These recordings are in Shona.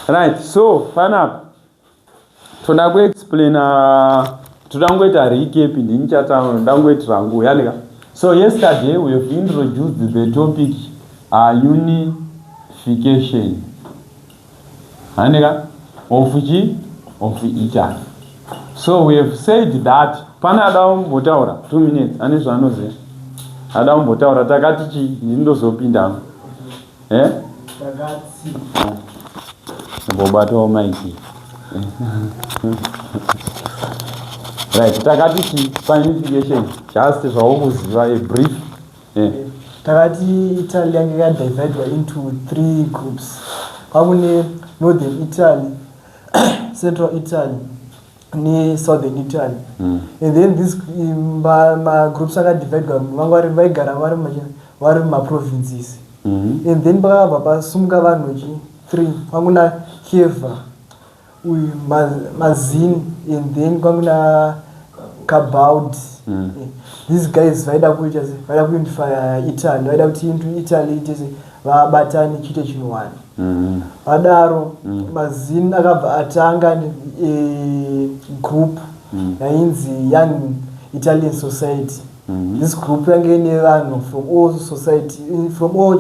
Right, so pana toda kuexplain todangoita recap ndinichataura ndangoitira nguva yanika. So yesterday we have introduced the topic unification of Italy. So we have said that pana daumbotaura 2 minutes ane zvanoziva adaumbotaura takati chi ndinozopinda bobatawo maiki right takati chi unification just zvaukuziva a brief takati Italy yange yadivided into 3 groups. Kwakune Northern Italy, Central Italy, and Southern Italy. And then these groups are divided by provinces. And then Baba Sumgavanoji 3. Kwakuna Cavour, Mazzini, and then Kwakuna Garibaldi. These guys vaida kuunify Italy, vaida kuti into Italy vabatani chite chinhu vadaro Mazzini akabva atanga group yainzi Young Italian Society. This group yange ine vanhu from all society, from all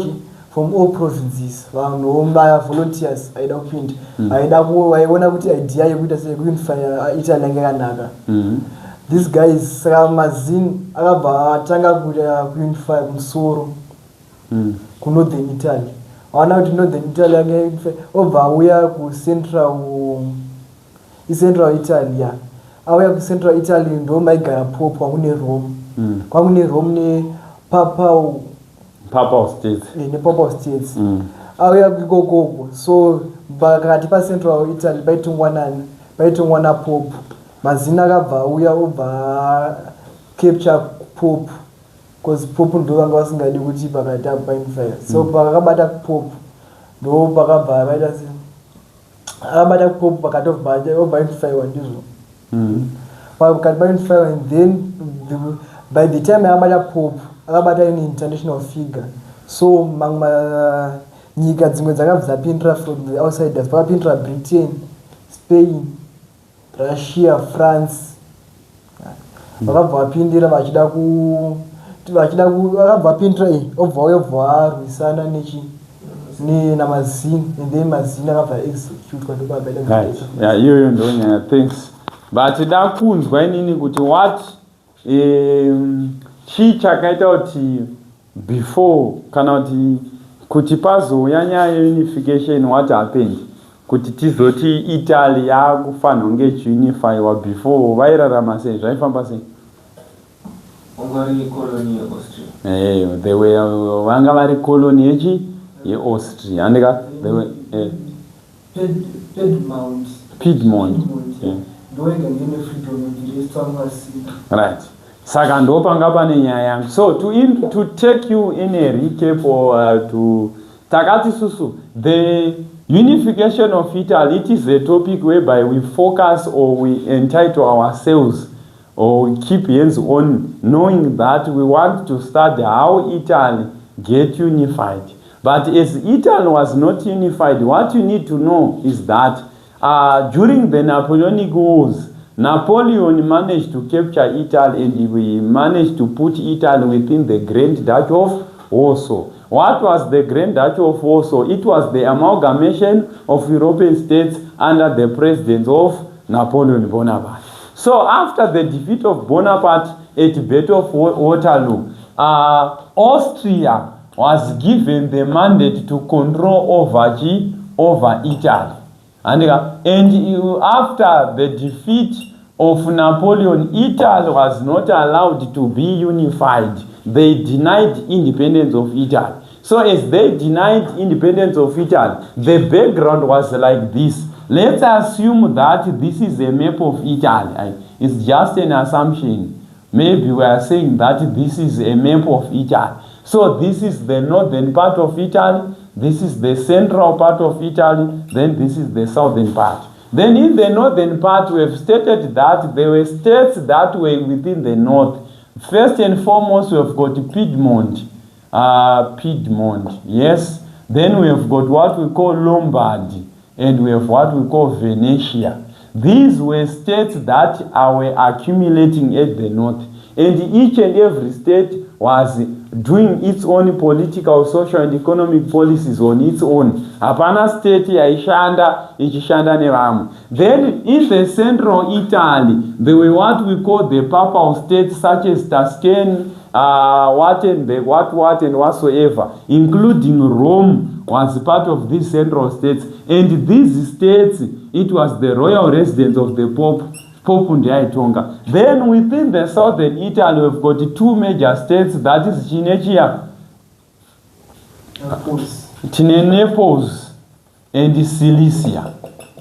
provinces, vanhu volunteers vaida kupinda vaiona kuti idea yekuita sekuunify Italy yange yakanaka. These guys Mazzini akabva atanga kuunify kumusoro ku Northern Italy. Aona kuti Northern Italy yange obva auya ku Central Italy ya. Auya ku Central Italy ndo maigara Pope kwakune Rome. Kwakune Rome ne Papal States. Ne Papal States. Auya kukoko. So pakati pa Central Italy paitongwana Pope. Mazzini akabva auya obva capture Pope because Pope ndo vanga vasingadi kuti pakati paunify. So pakabata Pope ndo pakabva vaita akabata Pope pakati obva unify ndizvo. Pakati paunify, and then by the time akabata Pope akabata an international figure. So nyika dzimwe dzakabva dzapindira from the outsiders, vakapindira Britain, Spain, Russia, France. Vakabva vapindira vachida vakabva vapindira obva arwisana naMazzini, and then Mazzini akabva execute kwandokabva. Yeah, iyoyo ndonyaya. Thanks. But dakunzwa inini kuti what chii chakaita kuti before kana kuti pazouya nyaya yeunification what happened kuti tizoti Italy yakufanira kunge ichiunifyiwa before vairarama sei, zvaifamba sei? They were vanga vari colony yeAustria andika they were Piedmont. Right. Saka ndo panga pane nyaya. So to take you in a recap or to takati susu, the unification of Italy, it is a topic whereby we focus or we entitle ourselves or we keep hands on knowing that we want to study how Italy get unified. But as Italy was not unified, what you need to know is that during the Napoleonic Wars, Napoleon managed to capture Italy and we managed to put Italy within the Grand Duchy of Warsaw. What was the Grand Duchy of Warsaw? It was the amalgamation of European states under the presidency of Napoleon Bonaparte. So after the defeat of Bonaparte at the Battle of Waterloo, Austria was given the mandate to control over Italy. And after the defeat of Napoleon, Italy was not allowed to be unified. They denied independence of Italy. So as they denied independence of Italy, the background was like this. Let's assume that this is a map of Italy. It's just an assumption. Maybe we are saying that this is a map of Italy. So this is the northern part of Italy, this is the central part of Italy, then this is the southern part. Then in the northern part, we have stated that there were states that were within the north. First and foremost, we have got Piedmont. Piedmont, yes. Then we have got what we call Lombardy, and we have what we call Venetia. These were states that were accumulating at the north, and each and every state was doing its own political, social and economic policies on its own. Hapana state yaishanda ichishanda nevamwe. Then in the central Italy, there were what we call the papal states such as Tuscany, what and whatsoever, including Rome was part of these central states. And these states, it was the royal residence of the Pope Ndiaitonga. Then within the southern Italy, we've got two major states, that is Chinechia, Naples, and Cilicia.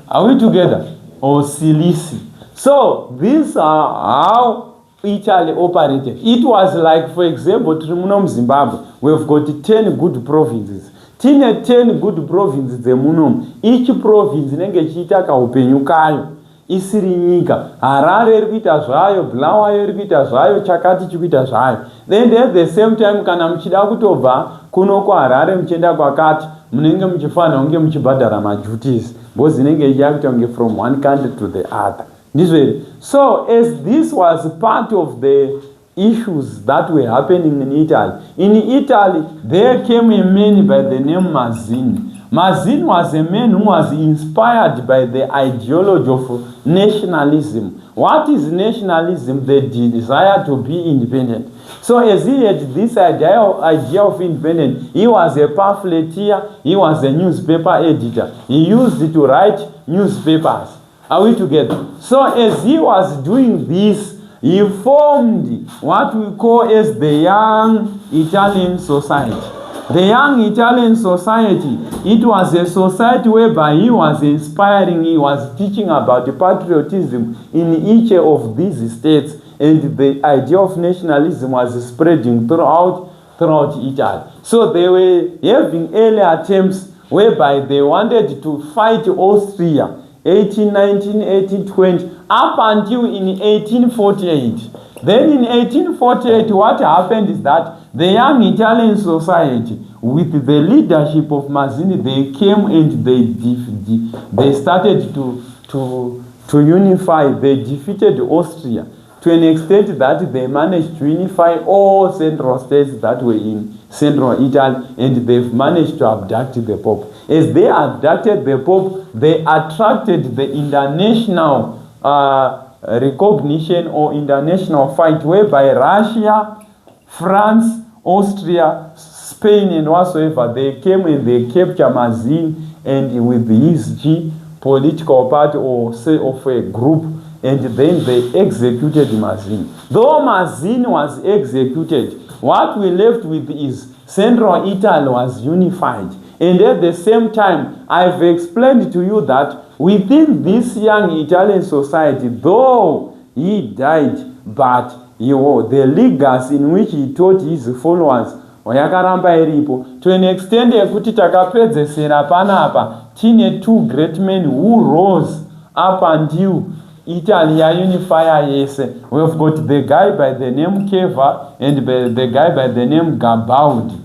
Are we together? Or Cilici. So these are how Italy operated. It was like, for example, Trimunum Zimbabwe, we've got 10 good provinces. 10 good provinces zemunum. Each province nenge chitaka upenyu kayo. Isiri nyika. Harare irikuita zvayo, Bulawayo irikuita zvayo, Chakati chikuita zvayo. Then at the same time kana mchida kutobva kuno kwa Harare mchenda kwa Kati, munenge mchifana unge mchibhadhara maduties. Because nenge ichakuita from one country to the other. This way. So as this was part of the issues that were happening in Italy. In Italy, there came a man by the name Mazzini. Mazzini was a man who was inspired by the ideology of nationalism. What is nationalism? The desire to be independent. So as he had this idea of independence, he was a pamphleteer, he was a newspaper editor. He used it to write newspapers. Are we together? So as he was doing this, he formed what we call as the Young Italian Society. The Young Italian Society, it was a society whereby he was inspiring, he was teaching about the patriotism in each of these states, and the idea of nationalism was spreading throughout Italy. So they were having early attempts whereby they wanted to fight Austria, 1819, 1820, up until in 1848. Then in 1848, what happened is that the Young Italian Society, with the leadership of Mazzini, they came and they started to unify. They defeated Austria to an extent that they managed to unify all central states that were in central Italy, and they've managed to abduct the Pope. As they abducted the Pope, they attracted the international recognition or international fight, whereby Russia, France, Austria, Spain, and whatsoever, they came and they captured Mazzini and with his political party or say of a group, and then they executed Mazzini. Though Mazzini was executed, what we left with is Central Italy was unified. And at the same time, I've explained to you that within this Young Italian Society, though he died, but the legacy in which he taught his followers yakaramba iripo, to an extent yekuti takapedzesera panapa tine two great men who rose up until Italy unifier yese. We've got the guy by the name Cavour and the guy by the name Garibaldi.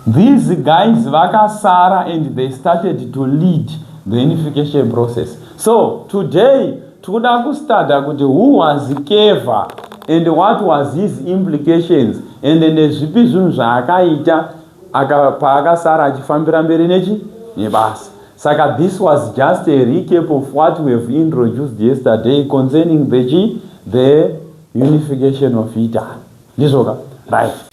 These guys vakasara and they started to lead the unification process. So today toda kustada kuti who was Cavour and what was his implications, and nezvipi zvinhu zvaakaita paakasara achifambira mberi nebasa. Saka this was just a recap of what we have introduced yesterday concerning the unification of Italy. Right.